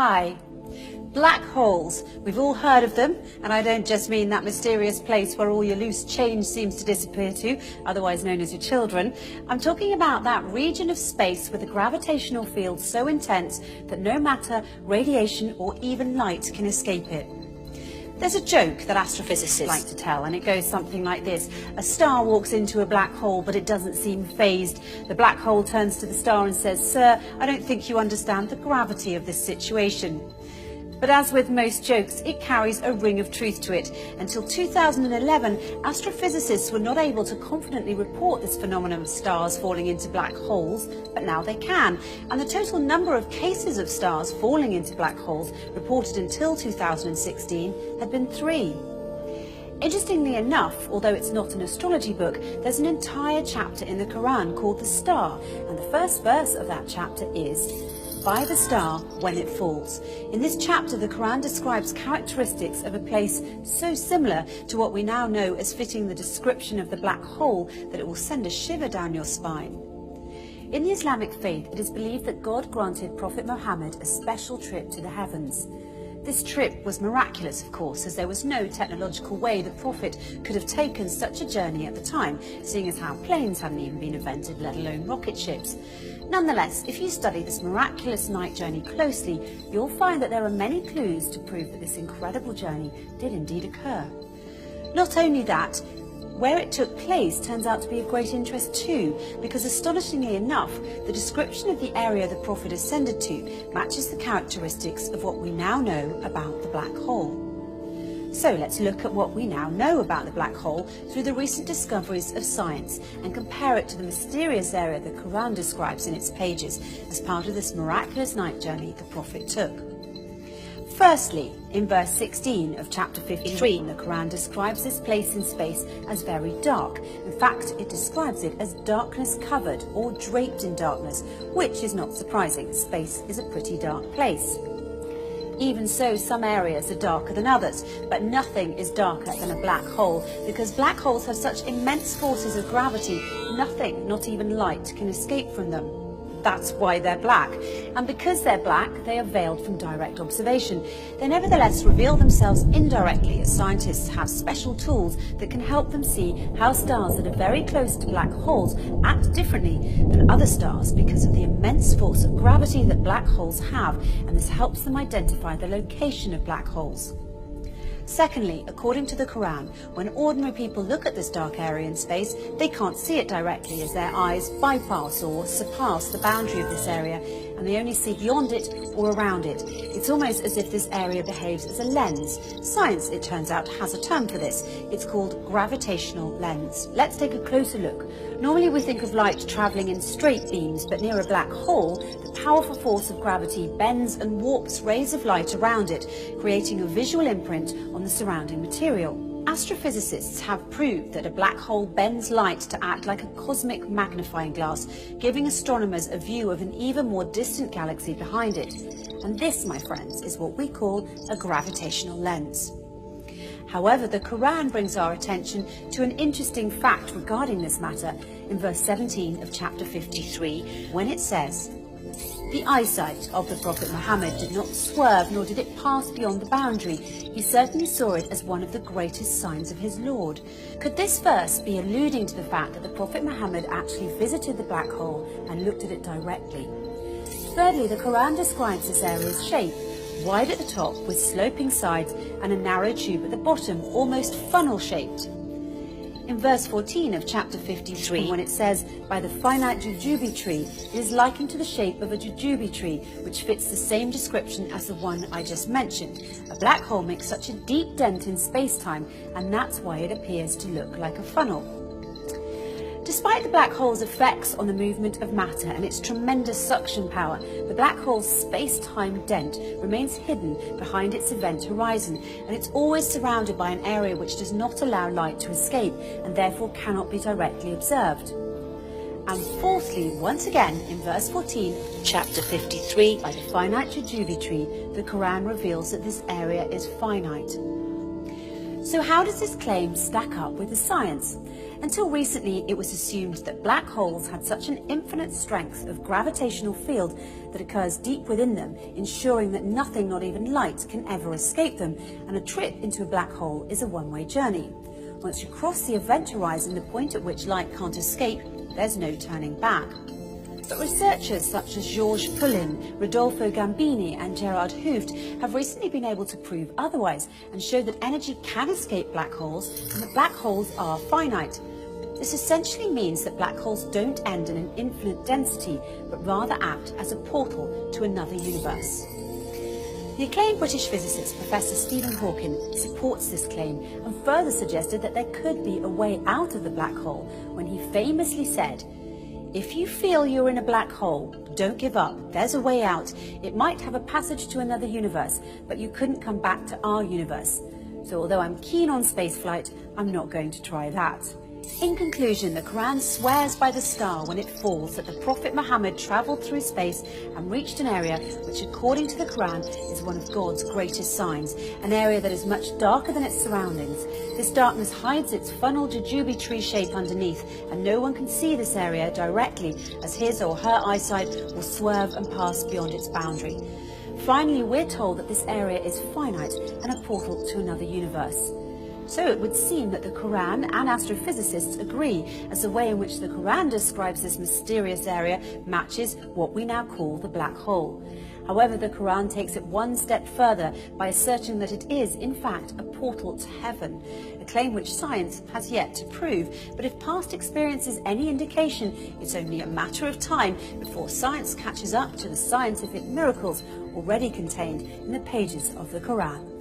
Hi. Black holes. We've all heard of them, and I don't just mean that mysterious place where all your loose change seems to disappear to, otherwise known as your children. I'm talking about that region of space with a gravitational field so intense that no matter radiation or even light can escape it. There's a joke that astrophysicists like to tell, and it goes something like this. A star walks into a black hole, but it doesn't seem phased. The black hole turns to the star and says, "Sir, I don't think you understand the gravity of this situation." But as with most jokes, it carries a ring of truth to it. Until 2011, astrophysicists were not able to confidently report this phenomenon of stars falling into black holes, but now they can. And the total number of cases of stars falling into black holes reported until 2016 had been 3. Interestingly enough, although it's not an astrology book, there's an entire chapter in the Quran called The Star, and the first verse of that chapter is, "By the star when it falls." In this chapter, the Quran describes characteristics of a place so similar to what we now know as fitting the description of the black hole that it will send a shiver down your spine. In the Islamic faith, it is believed that God granted Prophet Muhammad a special trip to the heavens. This trip was miraculous, of course, as there was no technological way the Prophet could have taken such a journey at the time, seeing as how planes hadn't even been invented, let alone rocket ships. Nonetheless, if you study this miraculous night journey closely, you'll find that there are many clues to prove that this incredible journey did indeed occur. Not only that, where it took place turns out to be of great interest too, because astonishingly enough, the description of the area the Prophet ascended to matches the characteristics of what we now know about the black hole. So let's look at what we now know about the black hole through the recent discoveries of science and compare it to the mysterious area the Quran describes in its pages as part of this miraculous night journey the Prophet took. Firstly, in verse 16 of chapter 53, the Quran describes this place in space as very dark. In fact, it describes it as darkness covered or draped in darkness, which is not surprising. Space is a pretty dark place. Even so, some areas are darker than others, but nothing is darker than a black hole, because black holes have such immense forces of gravity, nothing, not even light, can escape from them. That's why they're black. And because they're black, they are veiled from direct observation. They nevertheless reveal themselves indirectly, as scientists have special tools that can help them see how stars that are very close to black holes act differently than other stars because of the immense force of gravity that black holes have, and this helps them identify the location of black holes. Secondly, according to the Quran, when ordinary people look at this dark area in space, they can't see it directly as their eyes bypass or surpass the boundary of this area, and they only see beyond it or around it. It's almost as if this area behaves as a lens. Science, it turns out, has a term for this. It's called gravitational lens. Let's take a closer look. Normally we think of light travelling in straight beams, but near a black hole, the powerful force of gravity bends and warps rays of light around it, creating a visual imprint on the surrounding material. Astrophysicists have proved that a black hole bends light to act like a cosmic magnifying glass, giving astronomers a view of an even more distant galaxy behind it. And this, my friends, is what we call a gravitational lens. However, the Quran brings our attention to an interesting fact regarding this matter in verse 17 of chapter 53, when it says, "The eyesight of the Prophet Muhammad did not swerve, nor did it pass beyond the boundary. He certainly saw it as one of the greatest signs of his Lord." Could this verse be alluding to the fact that the Prophet Muhammad actually visited the black hole and looked at it directly? Thirdly, the Quran describes this area's shape, wide at the top with sloping sides and a narrow tube at the bottom, almost funnel-shaped. In verse 14 of chapter 53, when it says, "By the finite jujube tree," it is likened to the shape of a jujube tree, which fits the same description as the one I just mentioned. A black hole makes such a deep dent in space-time, and that's why it appears to look like a funnel. Despite the black hole's effects on the movement of matter and its tremendous suction power, the black hole's space-time dent remains hidden behind its event horizon, and it's always surrounded by an area which does not allow light to escape and therefore cannot be directly observed. And fourthly, once again, in verse 14, chapter 53, by the finite jujube tree, the Quran reveals that this area is finite. So how does this claim stack up with the science? Until recently, it was assumed that black holes had such an infinite strength of gravitational field that occurs deep within them, ensuring that nothing, not even light, can ever escape them, and a trip into a black hole is a one-way journey. Once you cross the event horizon, the point at which light can't escape, there's no turning back. But researchers such as Georges Poulin, Rodolfo Gambini and Gerard Hooft have recently been able to prove otherwise and show that energy can escape black holes and that black holes are finite. This essentially means that black holes don't end in an infinite density, but rather act as a portal to another universe. The acclaimed British physicist Professor Stephen Hawking supports this claim and further suggested that there could be a way out of the black hole when he famously said, "If you feel you're in a black hole, don't give up. There's a way out. It might have a passage to another universe, but you couldn't come back to our universe. So although I'm keen on spaceflight, I'm not going to try that." In conclusion, the Quran swears by the star when it falls that the Prophet Muhammad travelled through space and reached an area which, according to the Quran, is one of God's greatest signs, an area that is much darker than its surroundings. This darkness hides its funnel jujube tree shape underneath, and no one can see this area directly, as his or her eyesight will swerve and pass beyond its boundary. Finally, we're told that this area is finite and a portal to another universe. So it would seem that the Quran and astrophysicists agree, as the way in which the Quran describes this mysterious area matches what we now call the black hole. However, the Quran takes it one step further by asserting that it is, in fact, a portal to heaven, a claim which science has yet to prove. But if past experience is any indication, it's only a matter of time before science catches up to the scientific miracles already contained in the pages of the Quran.